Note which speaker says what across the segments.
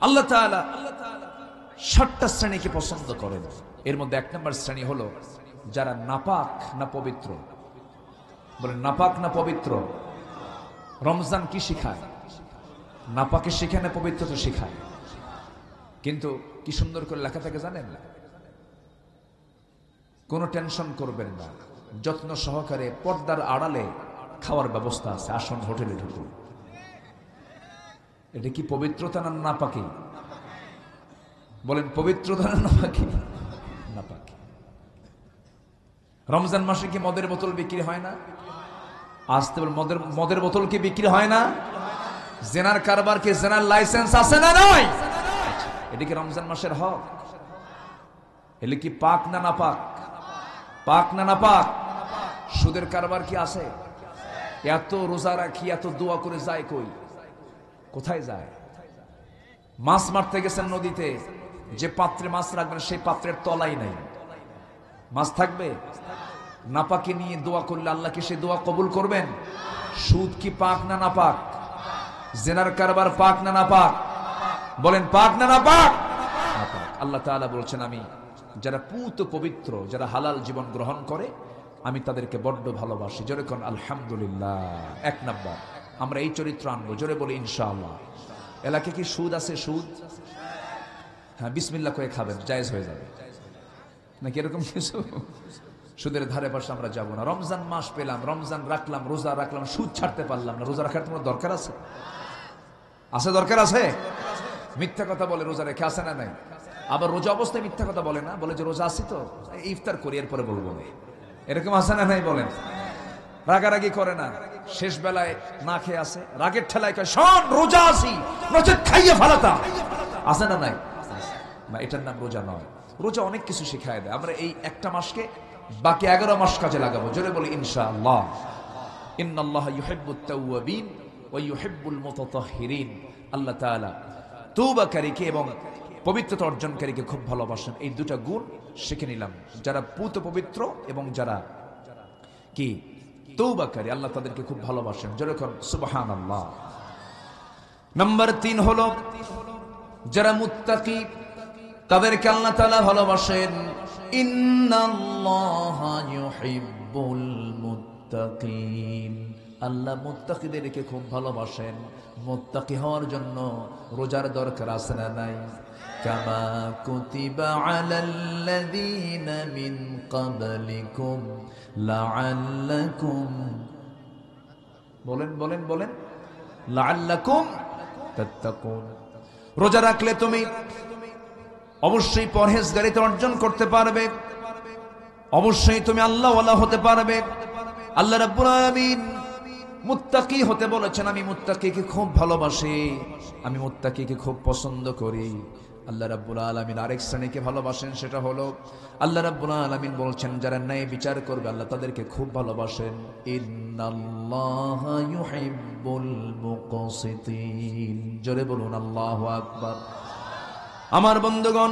Speaker 1: আল্লাহ তাআলা 7টা শ্রেণীকে পছন্দ করেন। এর মধ্যে 1 নম্বর শ্রেণী হলো যারা নাপাক না পবিত্র। বলেন নাপাক না পবিত্র। রমজান কি শিখায়? নাপাকে শিখায় না পবিত্রতা শিখায়? কিন্তু কি সুন্দর করে লেখা থাকে জানেন না? কোনো টেনশন করবেন না, যত্ন সহকারে পর্দার আড়ালে খাওয়ার ব্যবস্থা আছে, আসন হোটেলে ঢুকুন। এটা কি পবিত্রতা না নাপাকি? বলেন পবিত্রতা না নাপাকি? নাপাকি। রমজান মাসে কি মদের বোতল বিক্রি হয় না? আসতে বল, মদের বোতল কি বিক্রি হয় না? জেনার কারবার কি জেনার লাইসেন্স আছে না নয়? এটা কি রমজান মাসের হক? এলে কি পাক না নাপাক? পাক না নাপাক? সুদের কারবার কি আছে? এত রোজা রাখি, এত দোয়া করে যায় কই? কোথায় যায়? মাছ মারতে গেছেন নদীতে, যে পাত্রে মাছ রাখবেন সেই পাত্রের তলাই নাই, মাছ থাকবে? নাপাকি নিয়ে দোয়া করলে আল্লাহ কি সেই দোয়া কবুল করবেন? সুদ কি পাক না নাপাক? জেনার কারবার পাক না নাপাক? বলেন পাক না নাপাক? নাপাক। আল্লাহ তাআলা বলছেন, আমি যারা পুত পবিত্র, যারা হালাল জীবন গ্রহণ করে, আমি তাদেরকে বড্ড ভালোবাসি। জোরে কোন আলহামদুলিল্লাহ। 1 নাম্বার আমরা এই চরিত্র আনবো, জোরে বলি ইনশাআল্লাহ। এলাকায় কি সুদ আছে? সুদ? হ্যাঁ, বিসমিল্লাহ করে খাবেন, জায়েজ হয়ে যাবে নাকি এরকম কিছু? সুদের ধারে পাশে আমরা যাবো না। রমজান মাস পেলাম, রমজান রাখলাম, রোজা রাখলাম, সুদ ছাড়তে পারলাম না। রোজা রাখার তোমার দরকার আছে? আছে? দরকার আছে? মিথ্যা কথা বলে রোজা রেখে, আছে না নাই? আবার রোজা অবস্থায় মিথ্যা কথা বলে না, বলে যে রোজা আছি তো, ইফতার করি এরপরে বলবো না। এরকম আছে না নাই? বলেন। রাগারাগি করে না, শেষ বেলায় না খেয়ে আসে, রাগের ঠেলায় কয় শোন রোজা আছি, নচেৎ খাইয়ে ফেলাতা। আছে না নাই? না, এটার নাম রোজা নয়। রোজা অনেক কিছু শিখায় দেয়। আমরা এই একটা মাসকে বাকি 11 মাস কাজে লাগাবো, জোরে বলি ইনশাআল্লাহ। ইন্নাল্লাহা ইউহিব্বুত তাওয়াবিন ওয়া ইউহিব্বুল মুতাতাহহিরিন। আল্লাহ তাআলা তওবাকারীকে এবং পবিত্রতা অর্জনকারীকে খুব ভালোবাসেন। এই দুটা গুণ শিখে নিলাম। যারা পুত পবিত্র এবং যারা কি তওবাকারী, আল্লাহ তাদেরকে খুব ভালোবাসেন। জোরে কোন সুবহানাল্লাহ। নাম্বার 3 হলো যারা মুত্তাকি, তাদেরকে আল্লাহ তাআলা ভালোবাসেন। ইন্নাল্লাহা ইউহিব্বুল মুত্তাকিন। আল্লাহ মুত্তাকিদেরকে খুব ভালোবাসেন। মুত্তাকি হওয়ার জন্য রোজার দরকার আছে না নাই? কামা কুতিবা আলাল্লাযীনা মিন ক্বাবলিকুম লাআল্লাকুম, বলেন বলেন বলেন, লাআল্লাকুম তাত্তাকুন। রোজা রাখলে তুমি অবশ্যই পরহেজগারিতা অর্জন করতে পারবে, অবশ্যই তুমি আল্লাহওয়ালা হতে পারবে। আল্লাহ রাব্বুল আলামিন মুত্তাকি হতে বলেছেন। আমি মুত্তাকিকে খুব ভালোবাসি, আমি মুত্তাকিকে খুব পছন্দ করি। আল্লাহ রাব্বুল আলামিন আরেক শ্রেণীকে ভালোবাসেন, সেটা হলো আল্লাহ রাব্বুল আলামিন বলছেন যারা ন্যায় বিচার করবে আল্লাহ তাদেরকে খুব ভালোবাসেন। ইন্নাল্লাহা ইউহিব্বুল মুকসিতিন। জোরে বলুন আল্লাহু আকবার। আমার বন্ধুগণ,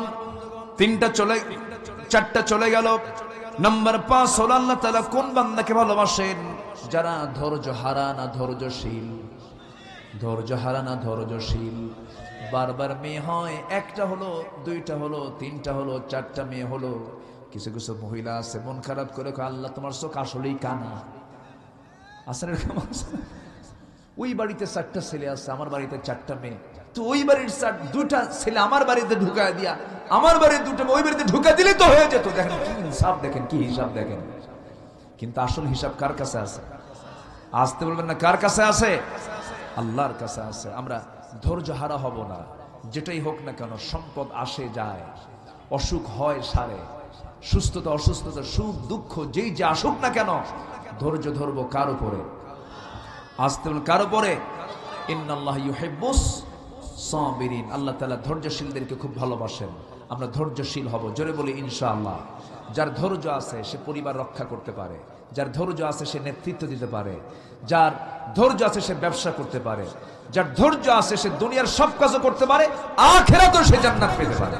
Speaker 1: 4টা চলে গেল। নাম্বার 5 হলো আল্লাহ তাআলা কোন বান্দাকে ভালোবাসেন? যারা ধৈর্য হারা না ধৈর্যশীল। ধৈর্য হারা না ধৈর্যশীল। বারবার মেয়ে হয়, একটা হলো, 2টা হলো, 3টা হলো, 4টা মেয়ে হলো। কিছু কিছু মহিলা আছে মন খারাপ করে আল্লাহ তোমার চোখ আসলেই কানা। আসলে ওই বাড়িতে 4টা ছেলে আছে, আমার বাড়িতে 4টা মেয়ে, তো ওই বাড়ির 2টা ছেলে আমার বাড়িতে ঢুকায় দিয়া আমার বাড়ির 2টা ওই বাড়িতে ঢুকা দিলে তো হয়ে যেত। দেখেন কি হিসাব, দেখেন কি হিসাব দেখেন। কিন্তু আসল হিসাব কার কাছে আছে? আসতে বলবেন না, কার কাছে আছে? আল্লাহর কাছে আছে। আমরা ধৈর্য হারা হব না। যেটাই হোক না কেন, সম্পদ আসে যায়, অসুখ হয় সারে, সুস্থতা অসুস্থতা, সুখ দুঃখ যেই যে আসুক না কেন, ধৈর্য ধরবো কার উপরে? আসতে বলুন কার উপরে? ইন্নাল্লাহা ইউহিব্বুস সাবিরিন। আল্লাহ তাআলা ধৈর্যশীলদেরকে খুব ভালোবাসেন। আমরা ধৈর্যশীল হব, জোরে বলি ইনশাআল্লাহ। যার ধৈর্য আছে সে পরিবার রক্ষা করতে পারে, যার ধৈর্য আছে সে নেতৃত্ব দিতে পারে, যার ধৈর্য আছে সে ব্যবসা করতে পারে, যার ধৈর্য আছে সে দুনিয়ার সব কাজও করতে পারে, আখিরাতেও সে জান্নাত পেতে পারে।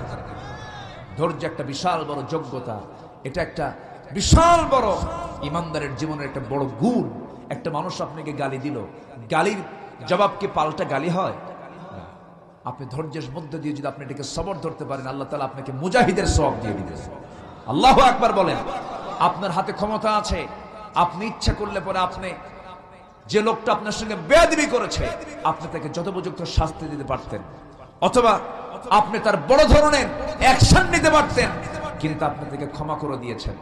Speaker 1: ধৈর্য একটা বিশাল বড় যোগ্যতা, এটা একটা বিশাল বড় ইমানদারের জীবনের একটা বড় গুণ। একটা মানুষ আপনাকে গালি দিল, গালির জবাব কি পাল্টা গালি হয়? আপনি ধৈর্যের মধ্যে দিয়ে যদি আপনি এটাকে সবর ধরতে পারেন, আল্লাহ তাআলা আপনাকে মুজাহিদের সওয়াব দিয়ে দিবেন। আল্লাহু আকবার বলেন। আপনার হাতে ক্ষমতা আছে, আপনি ইচ্ছা করলে পরে আপনি যে লোকটা আপনার সঙ্গে বেয়াদবি করেছে আপনি তাকে যথোপযুক্ত শাস্তি দিতে পারতেন, অথবা আপনি তার বড় ধরনের অ্যাকশন নিতে পারতেন, কিন্তু আপনি তাকে ক্ষমা করে দিয়েছেন।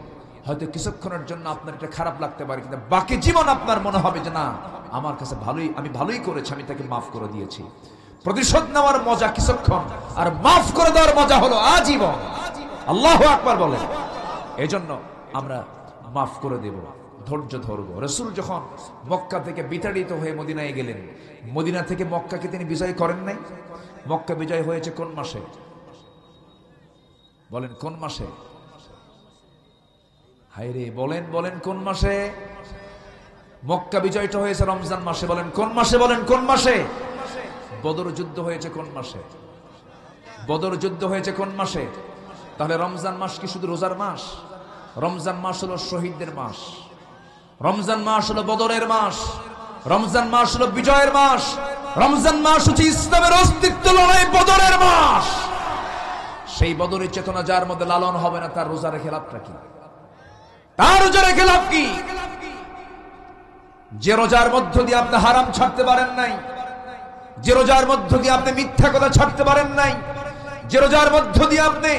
Speaker 1: হয়তো কিছুক্ষণের জন্য আপনার এটা খারাপ লাগতে পারে, কিন্তু বাকি জীবন আপনার মনে হবে যে না, আমার কাছে আমি ভালোই করেছি, আমি তাকে মাফ করে দিয়েছি। প্রতিশোধ নেওয়ার মজা কিছুক্ষণ, আর মাফ করে দেওয়ার মজা হলো আজীবন। আল্লাহু আকবার বলেন। এজন্য আমরা মাফ করে দেব, ধৈর্য ধরব। রাসূল যখন মক্কা থেকে বিতাড়িত হয়ে মদিনায় গেলেন, মদিনা থেকে মক্কাকে তিনি বিজয় করেন নাই। মক্কা বিজয় হয়েছে কোন মাসে বলেন? কোন মাসে? হায়রে বলেন কোন মাসে? মক্কা বিজয়টা হয়েছে রমজান মাসে। বলেন কোন মাসে? বলেন কোন মাসে? বদর যুদ্ধ হয়েছে কোন মাসে? বদর যুদ্ধ হয়েছে কোন মাসে? তাহলে রমজান মাস কি শুধু রোজার মাস? রমজান মাস হলো শহীদদের মাস, রমজান মাস হলো বদরের মাস, রমজান মাস হলো বিজয়ের মাস, রমজান মাস হচ্ছে ইসলামের অস্তিত্ব লড়াই বদরের মাস। সেই বদরের চেতনা যার মধ্যে লালন হবে না, তার রোজা রেখে লাভটা কি? তার রোজা রেখে লাভ কি? যে রোজার মধ্য দিয়ে আপনি হারাম ছাড়তে পারেন নাই, যে রোজার মধ্য দিয়ে আপনি মিথ্যা কথা ছাড়তে পারেন নাই, যে রোজার মধ্য দিয়ে আপনি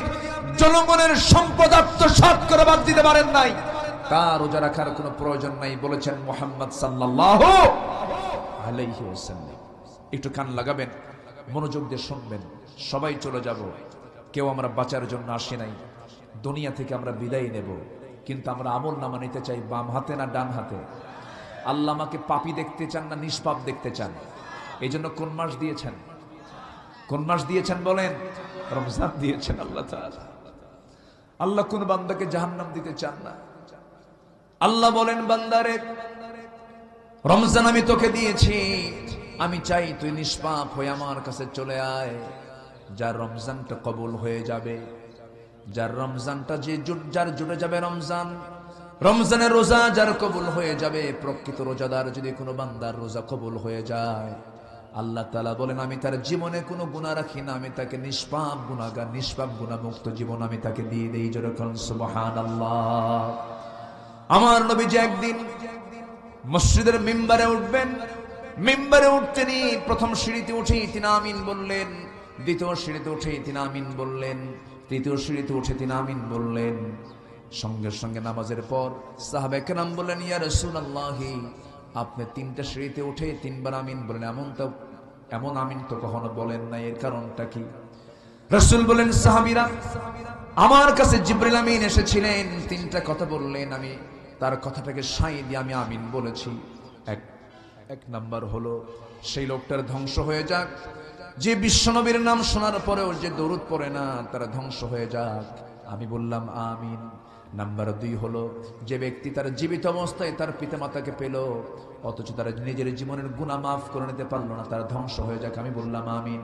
Speaker 1: জনগণের সম্পদ আত্মসাৎ করে বাদ দিতে পারেন নাই, তার রোজা রাখার কোনো প্রয়োজন নাই, বলেছেন মুহাম্মদ সাল্লাল্লাহু আলাইহি ওয়াসাল্লাম। একটু কান লাগাবেন, মনোযোগ দিয়ে শুনবেন। সবাই চলে যাব, কেউ আমরা বাঁচার জন্য আসি নাই, দুনিয়া থেকে আমরা বিদায় নেব, কিন্তু আমরা আমল নামা নিতে চাই বাম হাতে না ডান হাতে? আল্লাহ আমাকে পাপী দেখতে চান না নিষ্পাপ দেখতে চান? এই জন্য কোন মাস দিয়েছেন? কোন মাস দিয়েছেন বলেন? রমজান দিয়েছেন আল্লাহ তাআলা। আল্লাহ কোন বান্দাকে জাহান্নাম দিতে চান না। আল্লাহ বলেন, বান্দারে রমজান আমি তোকে দিয়েছি, আমি চাই তুই নিষ্পাপ হয়ে আমার কাছে চলে আয়। যার রমজানটা কবুল হয়ে যাবে, যার রমজানটা যার জুড়ে যাবে রমজান, রমজানের রোজা যার কবুল হয়ে যাবে, প্রকৃত রোজাদার যদি কোনো বান্দার রোজা কবুল হয়ে যায়, আল্লাহ তাআলা বলেন আমি তার জীবনে কোনো গুনাহ রাখি না, আমি তাকে নিষ্পাপ গুনাহগার, নিষ্পাপ গুনাহমুক্ত জীবন আমি তাকে দিয়ে দেই। যেরকম সুবহানাল্লাহ। আমার নবীজি একদিন মসজিদের মিম্বারে উঠবেন, মিম্বারে উঠতেনি প্রথম সিঁড়িতে উঠে তিনি আমিন বললেন, দ্বিতীয় সিঁড়িতে উঠে তিনি আমিন বললেন, তৃতীয় সিঁড়িতে উঠে তিনি আমিন বললেন। সঙ্গে সঙ্গে নামাজের পর সাহাবায়ে কেরাম বললেন, ইয়া রাসূলুল্লাহ, আপনি তিনটা সিঁড়িতে উঠে তিনবার আমিন বলেন, এমন আমিন তো কখনো বলেন না, এর কারণটা কি? রাসূল বলেন, সাহাবীরা, আমার কাছে জিবরিল আমিন এসেছিলেন, তিনটা কথা বললেন, আমি তার কথাটাকে সাই দিয়ে আমি আমিন বলেছি। এক নাম্বার হলো সেই লোকটার ধ্বংস হয়ে যাক যে বিশ্বনবীর নাম শোনার পরেও যে দরুদ পড়ে না, তারা ধ্বংস হয়ে যাক, আমি বললাম আমিন। নাম্বার 2 হলো যে ব্যক্তি তার জীবিত অবস্থায় তার পিতামাতাকে পেল, অথচ তারা নিজের জীবনের গুনাহ মাফ করে নিতে পারলো না, তার ধ্বংস হয়ে যাক, আমি বললাম আমিন।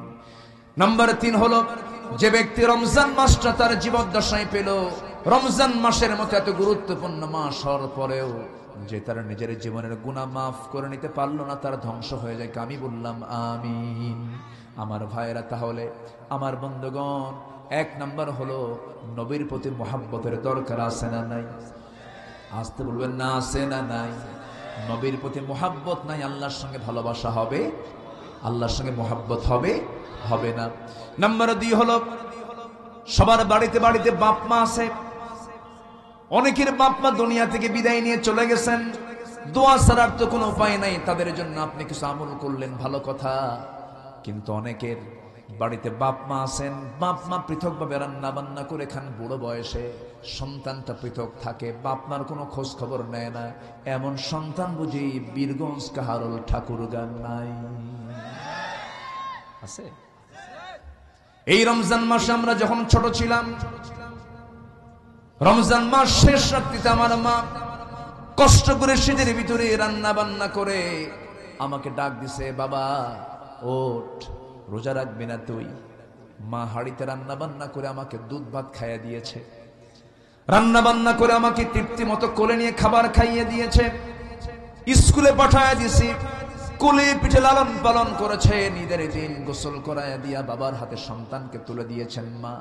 Speaker 1: নাম্বার 3 হলো যে ব্যক্তি রমজান মাসটা তার জীবদ্দশায় পেল, রমজান মাসের মতো এত গুরুত্বপূর্ণ মাস হওয়ার পরেও যে তার নিজের জীবনের গুনাহ মাফ করে নিতে পারলো না, তার ধ্বংস হয়ে যায়, আমি বললাম আমিন। আমার ভাইয়েরা, তাহলে আমার বন্ধুগণ, 1 নাম্বার হলো নবীর প্রতি মুহাব্বতের দরকার আছে না নাই? আসতে বলবেন না, আছে না নাই? নবীর প্রতি মুহাব্বত নাই, আল্লাহর সঙ্গে ভালোবাসা হবে? আল্লাহর সঙ্গে মুহাব্বত হবে? হবে না। নাম্বার 2 হলো সবার বাড়িতে বাড়িতে বাপ মা আছে, অনেকের বাপ মা দুনিয়া থেকে বিদায় নিয়ে চলে গেছেন, দোয়া ছাড়ার তো কোনো উপায় নাই, তাদের জন্য আপনি কিছু আমল করলেন, ভালো কথা। কিন্তু অনেকের বাড়িতে বাপ মা আছেন, বাপ মা পৃথকভাবে রান্না বান্না করে খান, বুড়ো বয়সে সন্তানটা পৃথক থাকে, বাপ মার কোনো খোঁজ খবর নেয় না, এমন সন্তান বুঝি বীরগঞ্জ কাহারল ঠাকুর গান নাই? আছে? এই রমজান মাসে আমরা যখন ছোট ছিলাম, রমজান মাস শেষ রাত্রিতে আমার মা কষ্ট করে শীতের ভিতরে রান্না বান্না করে আমাকে ডাক দিছে, বাবা ওঠ, রোজা রাখবি না তুই? মা হাড়িতে রান্না বান্না করে আমাকে দুধ ভাত খাইয়ে দিয়েছে, রান্না বান্না করে আমাকে তৃপ্তি মতো কোলে নিয়ে খাবার খাইয়ে দিয়েছে, স্কুলে পাঠায় দিয়েছি, কোলে পিঠে লালন পালন করেছেন, ঈদের দিন গোসল করায় দিয়া বাবার হাতে সন্তানকে তুলে দিয়েছেন মা।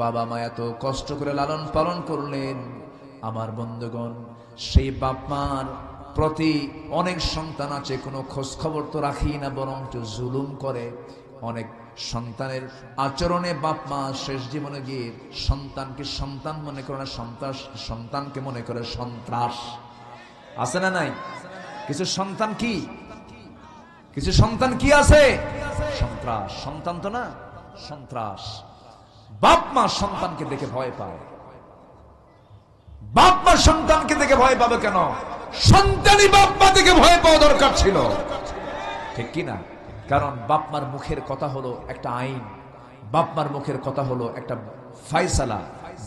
Speaker 1: বাবা মা এত কষ্ট করে লালন পালন করলেন। আমার বন্ধুগণ, সেই বাপ মার প্রতি অনেক সন্তান আছে কোনো খোঁজ খবর তো রাখি না, বরং জুলুম করে। অনেক সন্তানের আচরণে বাপ মা শেষ জীবনে গিয়ে সন্তানকে সন্তান মনে করে না, সন্তানকে মনে করে সন্ত্রাস। আছে না নাই? কিছু সন্তান কি, কিছু সন্তান কি আছে? সন্ত্রাস। সন্তান তো না, সন্ত্রাস। বাপ মা সন্তানকে দেখে ভয় পায়। বাপ মা সন্তানকে দেখে ভয় পাবে কেন? সন্তানই বাপ মা দেখে ভয় পাওয়া দরকার ছিল, ঠিক কি না? কারণ বাপ মার মুখের কথা হলো একটা আইন, বাপ মার মুখের কথা হলো একটা ফায়সালা।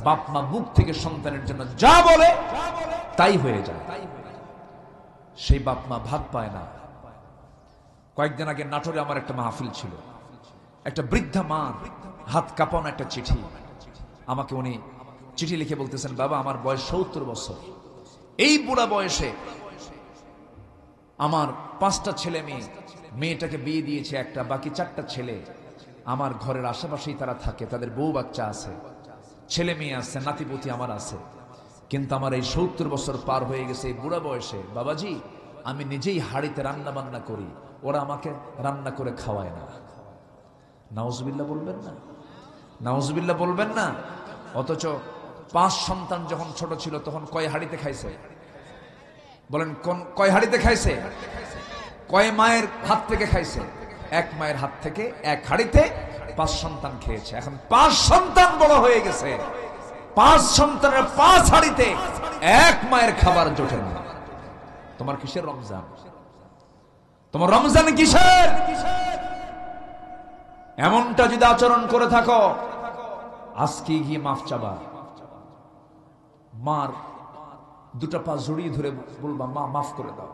Speaker 1: বাপ মা মুখ থেকে সন্তানের জন্য যা বলে তাই হয়ে যায়। সেই বাপ মা ভাত পায় না। কয়েকদিন আগে নাটোরে আমার একটা মাহফিল ছিল। একটা বৃদ্ধা মা হাত কাঁপানো একটা চিঠি আমাকে, উনি চিঠি লিখে বলতেছেন, বাবা আমার বয়স 70 বছর, এই বুড়া বয়সে আমার 5টা ছেলে মেয়ে, মেয়েটাকে বিয়ে দিয়েছে একটা, বাকি 4টা ছেলে আমার ঘরের আশেপাশেই তারা থাকে, তাদের বউ বাচ্চা আছে, ছেলে মেয়ে আছে, নাতিপুতি আমার আছে। কিন্তু আমার এই 70 বছর পার হয়ে গেছে, এই বুড়া বয়সে বাবাজি আমি নিজেই হাড়িতে রান্না বান্না করি, ওরা আমাকে রান্না করে খাওয়ায় না। নাউজুবিল্লাহ বলবেন না? নাউজুবিল্লাহ বলবেন না? অথচ 5 সন্তান যখন ছোট ছিল তখন কয় হাড়িতে খাইছে? বলেন কোন কয় হাড়িতে খাইছে? কয় মায়ের হাত থেকে খাইছে? এক মায়ের হাত থেকে এক হাড়িতে 5 সন্তান খেয়েছে। এখন 5 সন্তান বড় হয়ে গেছে, 5 সন্তানের 5 হাড়িতে এক মায়ের খাবার জোটে না। তোমার কিসের রমজান? তোমার রমজান কিসের? এমনটা যদি আচরণ করে থাকো, আজকে গিয়ে মাফ চাবা, মার 2টা পা জড়িয়ে ধরে বলবা, মা মাফ করে দাও।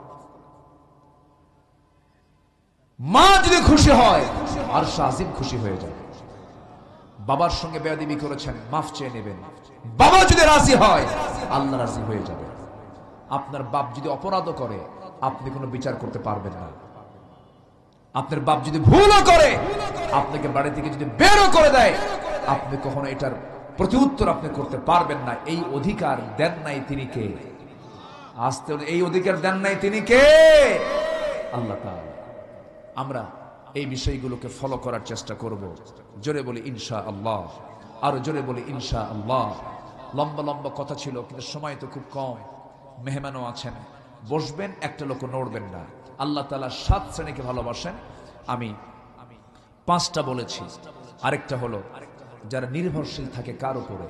Speaker 1: মা যদি খুশি হয় আর শাহিম খুশি হয়ে যাবে। বাবার সঙ্গে বেয়াদবি করেছেন, মাফ চেয়ে নেবেন। বাবা যদি রাজি হয় আল্লাহ রাজি হয়ে যাবে। আপনার বাপ যদি অপরাধও করে আপনি কোনো বিচার করতে পারবেন না। আপনার বাপ যদি ভুলও করে আপনাকে বাড়ি থেকে যদি বেরও করে দেয়, আপনি কখনো এটার প্রতি উত্তর আপনি করতে পারবেন না। এই অধিকার দেন নাই তিনি কে? আসতে এই অধিকার দেন নাই তিনি কে? আল্লাহ তাআলা। আমরা এই বিষয়গুলোকে ফলো করার চেষ্টা করব। জোরে বলি ইনশাআল্লাহ, আরো জোরে বলি ইনশাআল্লাহ। লম্বা লম্বা কথা ছিল কিন্তু সময় তো খুব কম, মেহমানও আছেন, বসবেন, একটা লোক নড়বেন না। আল্লাহ তাআলা 7 শ্রেণীকে ভালোবাসেন। আমি 5টা বলেছি। আরেকটা হলো যারা নির্ভরশীল থাকে কার উপরে,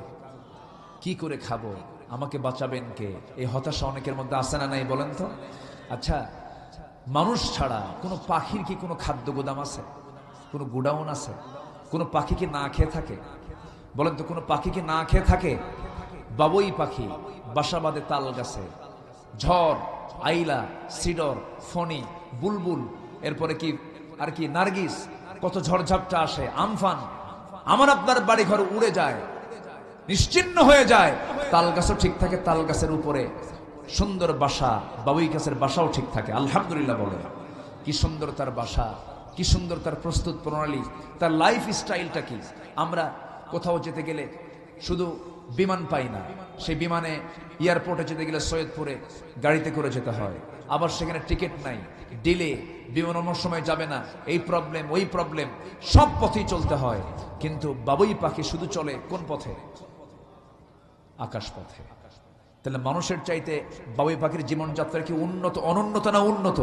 Speaker 1: কি করে খাবো, আমাকে বাঁচাবেন কে? এই হতাশা অনেকের মধ্যে আছে না নাই বলেন তো? আচ্ছা, মানুষ ছাড়া কোনো পাখির কি কোনো খাদ্য গোদাম আছে? কোনো গোডাউন আছে? কোনো পাখি কি না খেয়ে থাকে? বলেন তো, কোনো পাখি কি না খেয়ে থাকে? বাবুই পাখি বাসা বাঁধে তাল গাছে, ঝড়, আইলা, সিডর, ফণি, বুলবুল, এরপরে কি আর কি নার্গিস, কত ঝড়ঝাপটা আসে, আমফান, আমার আপনার বাড়ি ঘর উড়ে যায়, নিশ্চিহ্ন হয়ে যায়। তাল গাছও ঠিক থাকে, তাল গাছের উপরে সুন্দর বাসা, বাবুই গাছের বাসাও ঠিক থাকে। আলহামদুলিল্লাহ বলে, কি সুন্দর তার বাসা, কি সুন্দর তার প্রস্তুত প্রণালী, তার লাইফ স্টাইলটা কি। আমরা কোথাও যেতে গেলে শুধু বিমান পাই না, সেই বিমানে এয়ারপোর্টে যেতে গেলে সৈয়দপুরে গাড়িতে করে যেতে হয়, আবার সেখানে টিকিট নাই, ডিলে, বিমান অন্য সময় যাবে না, এই প্রবলেম ওই প্রবলেম, সব পথেই চলতে হয়। কিন্তু বাবুই পাখি শুধু চলে কোন পথে? আকাশ পথে। তাহলে মানুষের চাইতে বাবুই পাখির জীবনযাত্রা কি উন্নত, অনুন্নত না উন্নত?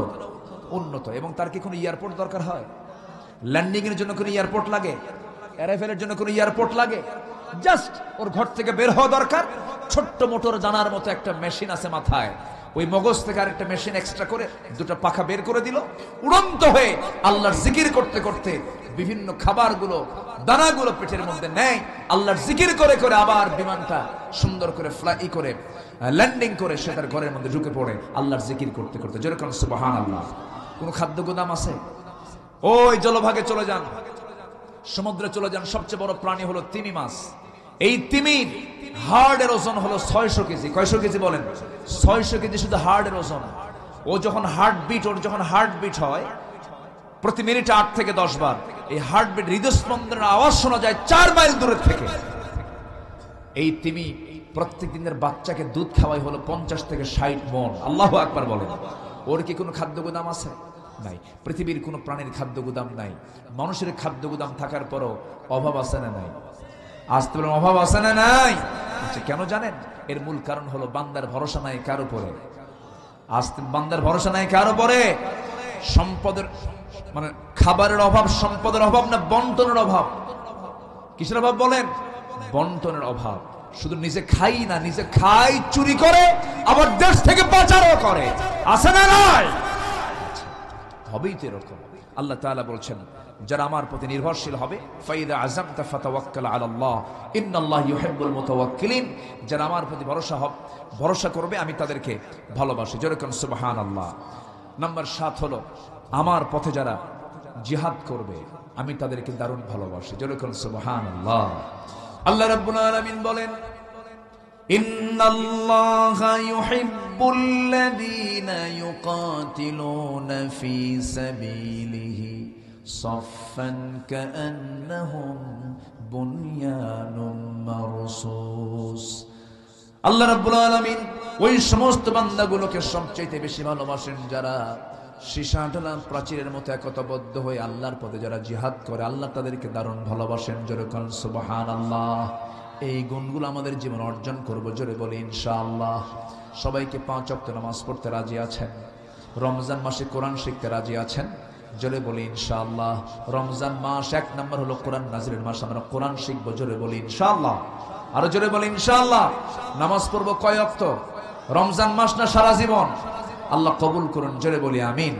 Speaker 1: উন্নত। এবং তার কি কোনো এয়ারপোর্ট দরকার হয়? ল্যান্ডিং এর জন্য কোনো এয়ারপোর্ট লাগে? অ্যারাইভেলের জন্য কোনো এয়ারপোর্ট লাগে? জাস্ট ওর ঘর থেকে বের হওয়া দরকার, ছোট্ট মোটর জানার মতো একটা মেশিন আছে মাথায়, ওই মগজ থেকে আরেকটা মেশিন এক্সট্রা করে 2টা পাখা বের করে দিল, উড়ন্ত হয়ে আল্লাহর জিকির করতে করতে বিভিন্ন খাবারগুলো, দানাগুলো পেটের মধ্যে নেয়, আল্লাহর জিকির করে করে আবার বিমানটা সুন্দর করে ফ্লাই করে ল্যান্ডিং করে সে তার ঘরের মধ্যে ঢুকে পড়ে আল্লাহর জিকির করতে করতে। যেরকম সুবহানাল্লাহ। কোনো খাদ্য গোদাম আছে? ওই জলভাগে চলে যান, সমুদ্রে চলে যান, সবচেয়ে বড় প্রাণী হলো তিমি মাছ। এই তিমির হার্ডের ওজন হলো 600 কেজি। কয়শো কেজি বলেন? 600 কেজি শুধু হার্ডের ওজন। ওর যখন হার্টবিট হয় প্রতি মিনিটে 8 থেকে 10 বার, এই হার্টবিট হৃদস্পন্দনের আওয়াজ শোনা যায় 4 মাইল দূরে থেকে। এই তিমি প্রত্যেক দিনের বাচ্চাকে দুধ খাওয়াই হলো 50 থেকে 60 মণ। আল্লাহু আকবার বলেন। ওর কি কোনো খাদ্য গুদাম আছে? নাই। পৃথিবীর কোনো প্রাণীর খাদ্য গুদাম নাই। মানুষের খাদ্য গুদাম থাকার পরও অভাব আছে না নাই? আসতে বলেন অভাব আছে না নাই? আচ্ছা, কেন জানেন? এর মূল কারণ হলো বান্দার ভরসা নাই কার উপরে। আসতে বান্দার ভরসা নাই কার উপরে? সম্পদের মানে খাবারের অভাব, সম্পদের অভাব না বন্টনের অভাব? কিসের অভাব বলেন? বন্টনের অভাব। শুধু নিজে খাই না, নিজে খাই, চুরি করে, আবার দেশ থেকে পাচারও করে। আছে না নাই? হবেই তো এরকম। আল্লাহ তাআলা বলছেন, যারা আমার প্রতি নির্ভরশীল হবে, ফাইদা আযামতা ফাতাওয়াক্কাল আলাল্লাহ ইন্নাল্লাহ ইউহিব্বুল মুতাওয়াক্কিলিন, যারা আমার প্রতি ভরসা করবে আমি তাদেরকে ভালোবাসি। যেরকম সুবহানাল্লাহ। নাম্বার 7 হলো, আমার পথে যারা জিহাদ করবে আমি তাদেরকে দারুণ ভালোবাসি। যেরকম সুবহানাল্লাহ। আল্লাহ রাব্বুল আলামিন বলেন, ইন্নাল্লাহা ইউহিব্বুল্লাযীনা ইউকাতিলুনা ফী সাবিলিহি সাফফান কাআন্নাহুম বুনয়ানুম মারসুস। আল্লাহ রাব্বুল আলামিন ওই সমস্ত বান্দাগুলোকে সবচেয়ে বেশি ভালোবাসেন যারা সীসাঢালা প্রাচীরের মতো একতাবদ্ধ হয়ে আল্লাহর পথে যারা জিহাদ করে, আল্লাহ তাদেরকে দারুণ ভালোবাসেন। যেরকম সুবহানাল্লাহ। এই গুণগুলো আমাদের জীবন অর্জন করব, জোরে বলি ইনশাআল্লাহ। সবাইকে 5 ওয়াক্ত নামাজ পড়তে রাজি আছেন? রমজান মাসে কোরআন শিখতে রাজি আছেন? জোরে বলি ইনশাআল্লাহ। রমজান মাস 1 নম্বর হলো কোরআন নাজিলের মাস, আমরা কোরআন শিখব, জোরে বলি ইনশাআল্লাহ। আরো জোরে বলি ইনশাআল্লাহ। নামাজ পড়বো কয় ওয়াক্ত? রমজান মাস না সারা জীবন? আল্লাহ কবুল করুন, জোরে বলি আমিন।